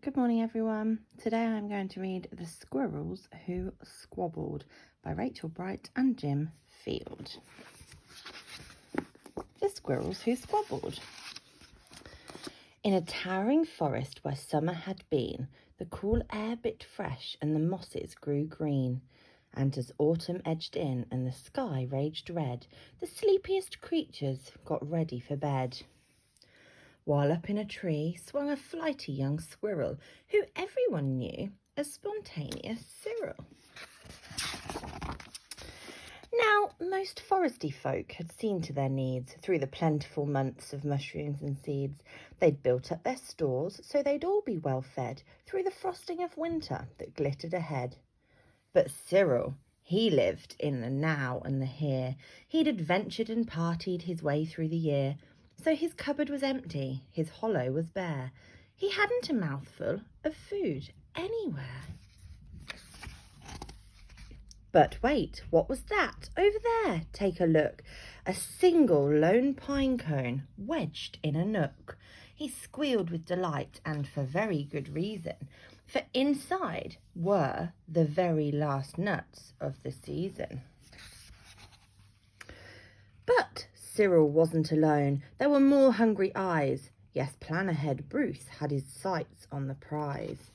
Good morning everyone. Today I'm going to read The Squirrels Who Squabbled by Rachel Bright and Jim Field. The Squirrels Who Squabbled. In a towering forest where summer had been, the cool air bit fresh and the mosses grew green. And as autumn edged in and the sky raged red, the sleepiest creatures got ready for bed. While up in a tree swung a flighty young squirrel, who everyone knew as Spontaneous Cyril. Now, most foresty folk had seen to their needs through the plentiful months of mushrooms and seeds. They'd built up their stores so they'd all be well fed through the frosting of winter that glittered ahead. But Cyril, he lived in the now and the here. He'd adventured and partied his way through the year. So his cupboard was empty, his hollow was bare. He hadn't a mouthful of food anywhere. But wait, what was that? Over there, take a look. A single lone pine cone wedged in a nook. He squealed with delight, and for very good reason, for inside were the very last nuts of the season. But Cyril wasn't alone. There were more hungry eyes. Yes, plan-ahead Bruce had his sights on the prize.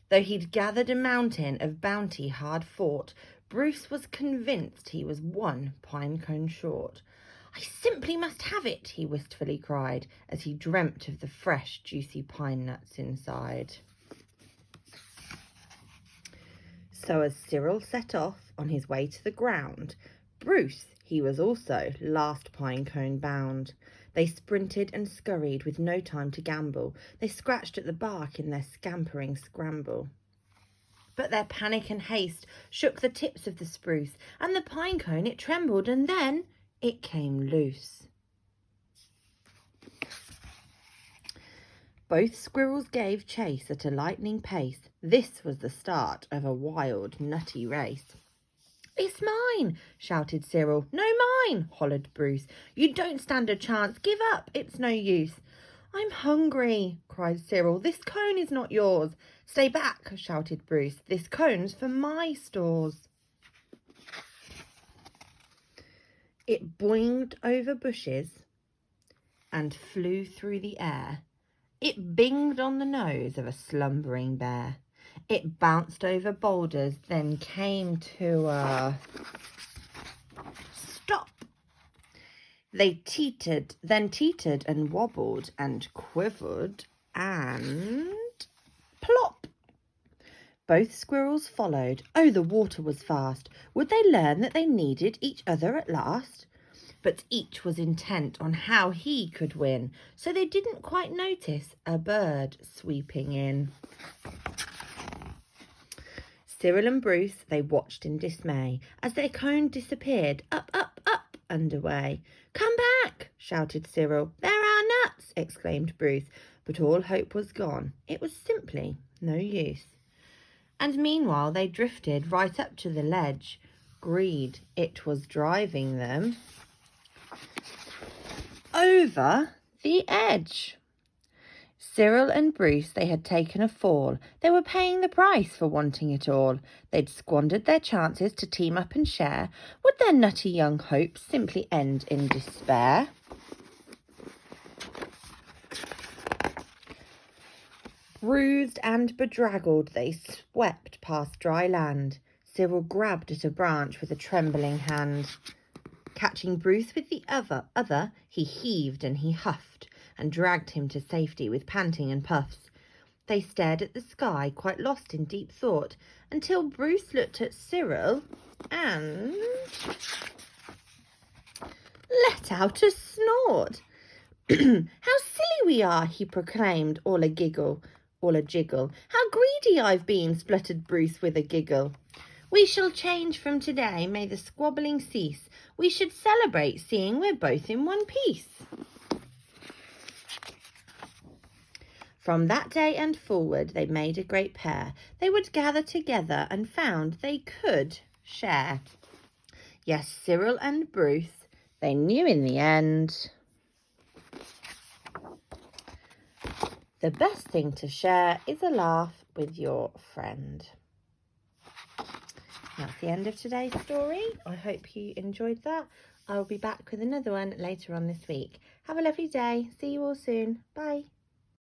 Though he'd gathered a mountain of bounty hard fought, Bruce was convinced he was one pine cone short. "I simply must have it," he wistfully cried, as he dreamt of the fresh, juicy pine nuts inside. So as Cyril set off on his way to the ground, Bruce, he was also last pine cone bound. They sprinted and scurried with no time to gamble. They scratched at the bark in their scampering scramble. But their panic and haste shook the tips of the spruce, and the pine cone, it trembled, and then it came loose. Both squirrels gave chase at a lightning pace. This was the start of a wild, nutty race. "It's mine!" shouted Cyril. "No, mine!" hollered Bruce. "You don't stand a chance. Give up. It's no use." "I'm hungry," cried Cyril. "This cone is not yours." "Stay back," shouted Bruce. "This cone's for my stores." It boinged over bushes and flew through the air. It binged on the nose of a slumbering bear. It bounced over boulders, then came to a stop. They teetered and wobbled and quivered and plop. Both squirrels followed. Oh, the water was fast. Would they learn that they needed each other at last? But each was intent on how he could win, so they didn't quite notice a bird sweeping in. Cyril and Bruce, they watched in dismay as their cone disappeared, up, up, up, and away. "Come back!" shouted Cyril. "They're our nuts!" exclaimed Bruce. But all hope was gone. It was simply no use. And meanwhile they drifted right up to the ledge. Greed, it was driving them over the edge. Cyril and Bruce, they had taken a fall. They were paying the price for wanting it all. They'd squandered their chances to team up and share. Would their nutty young hopes simply end in despair? Bruised and bedraggled, they swept past dry land. Cyril grabbed at a branch with a trembling hand. Catching Bruce with the other, he heaved and he huffed and dragged him to safety with panting and puffs. They stared at the sky, quite lost in deep thought, until Bruce looked at Cyril and let out a snort. "How silly we are," he proclaimed, all a jiggle. "How greedy I've been," spluttered Bruce with a giggle. "We shall change from today, may the squabbling cease. We should celebrate, seeing we're both in one piece." From that day and forward they made a great pair. They would gather together and found they could share. Yes, Cyril and Bruce, they knew in the end The best thing to share is a laugh with your friend. That's the end of today's story. I hope you enjoyed that. I'll be back with another one later on this week. Have a lovely day. See you all soon. Bye.